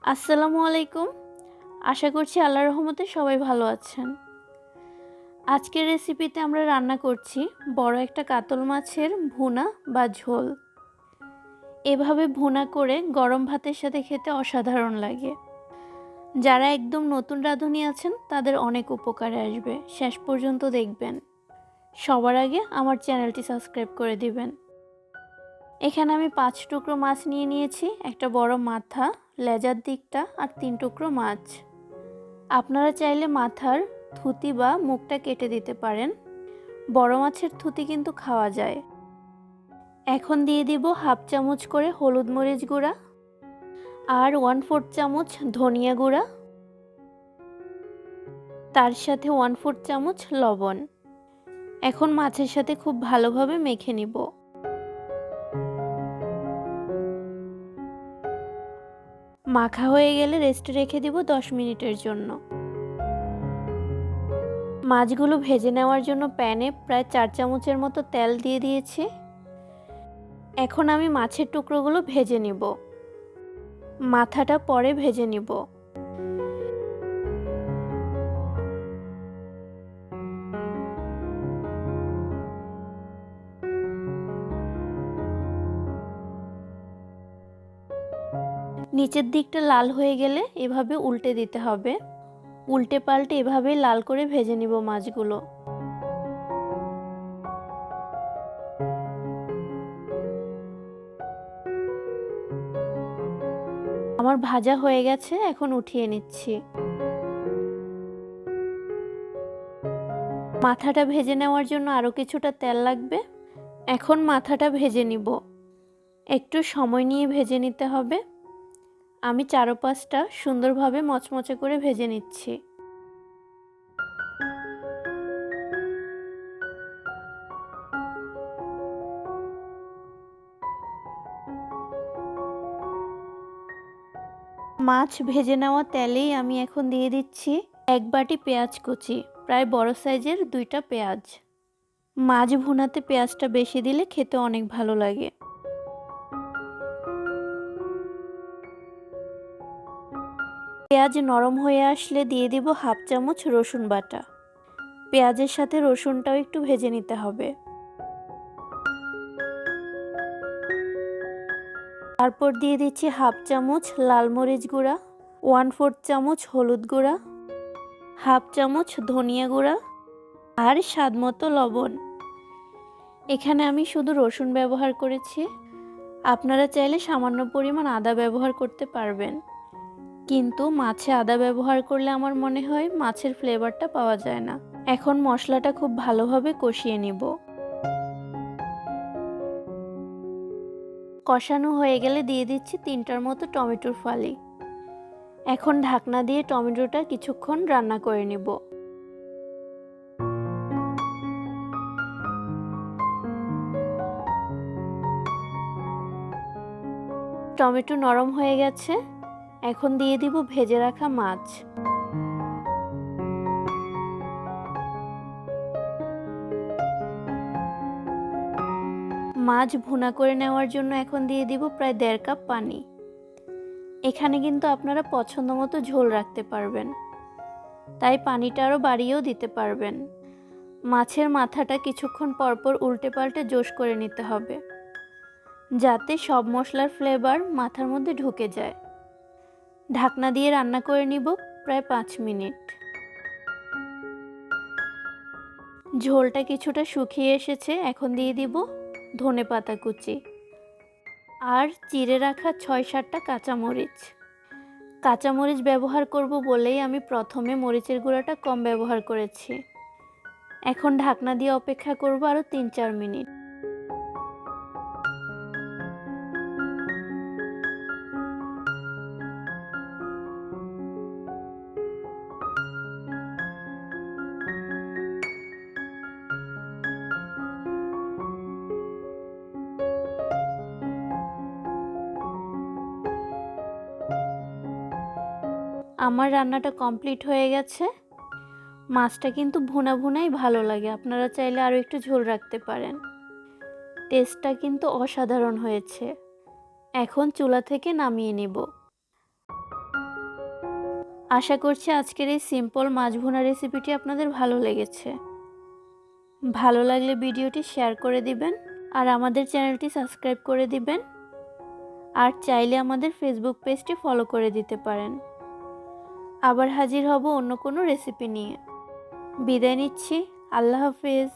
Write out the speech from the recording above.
আসসালামু আলাইকুম। আশা করছি আল্লাহর রহমতে সবাই ভালো আছেন। আজকের রেসিপিতে আমরা রান্না করছি বড় একটা কাতল মাছের ভুনা বা ঝোল। এভাবে ভুনা করে গরম ভাতের সাথে খেতে অসাধারণ লাগে। যারা একদম নতুন রাঁধুনি আছেন তাদের অনেক উপকারে আসবে। শেষ পর্যন্ত দেখবেন। সবার আগে আমার চ্যানেলটি সাবস্ক্রাইব করে দিবেন। এখানে আমি 5 টুকরো মাছ নিয়ে নিয়েছি, একটা বড় মাথা, লেজার দিকটা আর 3 টুকরো মাছ। আপনারা চাইলে মাথার থুতি বা মুখটা কেটে দিতে পারেন। বড় মাছের থুতি কিন্তু খাওয়া যায়। এখন দিয়ে দিব হাফ চামচ করে হলুদ মরিচ গুঁড়া আর 1/4 চামচ ধনিয়া গুঁড়া, তার সাথে 1/4 চামচ লবণ। এখন মাছের সাথে খুব ভালোভাবে মেখে নিব। মাখা হয়ে গেলে রেস্টে রেখে দিব 10 মিনিটের জন্য। মাছগুলো ভেজে নেওয়ার জন্য প্যানে প্রায় 4 চামচের মতো তেল দিয়ে দিয়েছি। এখন আমি মাছের টুকরোগুলো ভেজে নিব। মাথাটা পরে ভেজে নিব। নিচের দিকটা লাল হয়ে গেলে এভাবে উল্টে দিতে হবে। উল্টে পাল্টে এভাবে লাল করে ভেজে নিব মাছগুলো। আমার ভাজা হয়ে গেছে, এখন উঠিয়ে নিচ্ছি। মাথাটা ভেজে নেওয়ার জন্য আরও কিছুটা তেল লাগবে। এখন মাথাটা ভেজে নিব। একটু সময় নিয়ে ভেজে নিতে হবে। আমি চারপাশটা সুন্দরভাবে মচমচে করে ভেজে নিচ্ছি। মাছ ভেজে নেওয়া তেলেই আমি এখন দিয়ে দিচ্ছি 1 বাটি পেঁয়াজ কুচি, প্রায় বড় সাইজের 2টা পেঁয়াজ। মাছ ভুনাতে পেঁয়াজটা বেশি দিলে খেতে অনেক ভালো লাগে। পেঁয়াজ নরম হয়ে আসলে দিয়ে দিব হাফ চামচ রসুন বাটা। পেঁয়াজের সাথে রসুনটাও একটু ভেজে নিতে হবে। তারপর দিয়ে দিচ্ছি হাফ চামচ লাল মরিচ গুঁড়া, 1/4 চামচ হলুদ গুঁড়া, হাফ চামচ ধনিয়া গুঁড়া আর স্বাদ মতো লবণ। এখানে আমি শুধু রসুন ব্যবহার করেছি। আপনারা চাইলে সামান্য পরিমাণ আদা ব্যবহার করতে পারবেন, কিন্তু মাছে আদা ব্যবহার করলে আমার মনে হয় মাছের ফ্লেভারটা পাওয়া যায় না। এখন মশলাটা খুব ভালোভাবে কষিয়ে নিব। কষানো হয়ে গেলে দিয়ে দিচ্ছি 3টার মতো টমেটোর ফালি। এখন ঢাকনা দিয়ে টমেটোটা কিছুক্ষণ রান্না করে নিব। টমেটো নরম হয়ে গেছে। এখন দিয়ে দিব ভেজে রাখা মাছ। মাছ ভুনা করে নেওয়ার জন্য এখন দিয়ে দিব প্রায় 1.5 কাপ পানি। এখানে কিন্তু আপনারা পছন্দ মতো ঝোল রাখতে পারবেন, তাই পানিটা আরও বাড়িয়েও দিতে পারবেন। মাছের মাথাটা কিছুক্ষণ পরপর উল্টে পাল্টে জোশ করে নিতে হবে, যাতে সব মশলার ফ্লেভার মাথার মধ্যে ঢুকে যায়। ঢাকনা দিয়ে রান্না করে নিব প্রায় 5 মিনিট। ঝোলটা কিছুটা শুকিয়ে এসেছে। এখন দিয়ে দিব ধনেপাতা কুচি আর চিড়ে রাখা 6-7টা কাঁচামরিচ। কাঁচামরিচ ব্যবহার করব বলেই আমি প্রথমে মরিচের গুঁড়াটা কম ব্যবহার করেছি। এখন ঢাকনা দিয়ে অপেক্ষা করব আরও 3-4 মিনিট। আমার রান্নাটা কমপ্লিট হয়ে গেছে। মাছটা কিন্তু ভুনা ভুনাই ভালো লাগে, আপনারা চাইলে আরও একটু ঝোল রাখতে পারেন। টেস্টটা কিন্তু অসাধারণ হয়েছে। এখন চুলা থেকে নামিয়ে নিব। আশা করছি আজকের এই সিম্পল মাছ ভুনা রেসিপিটি আপনাদের ভালো লেগেছে। ভালো লাগলে ভিডিওটি শেয়ার করে দিবেন আর আমাদের চ্যানেলটি সাবস্ক্রাইব করে দিবেন। আর চাইলে আমাদের ফেসবুক পেজটি ফলো করে দিতে পারেন। আবার হাজির হব অন্য কোনো রেসিপি নিয়ে। বিদায় নিচ্ছি। আল্লাহ হাফেজ।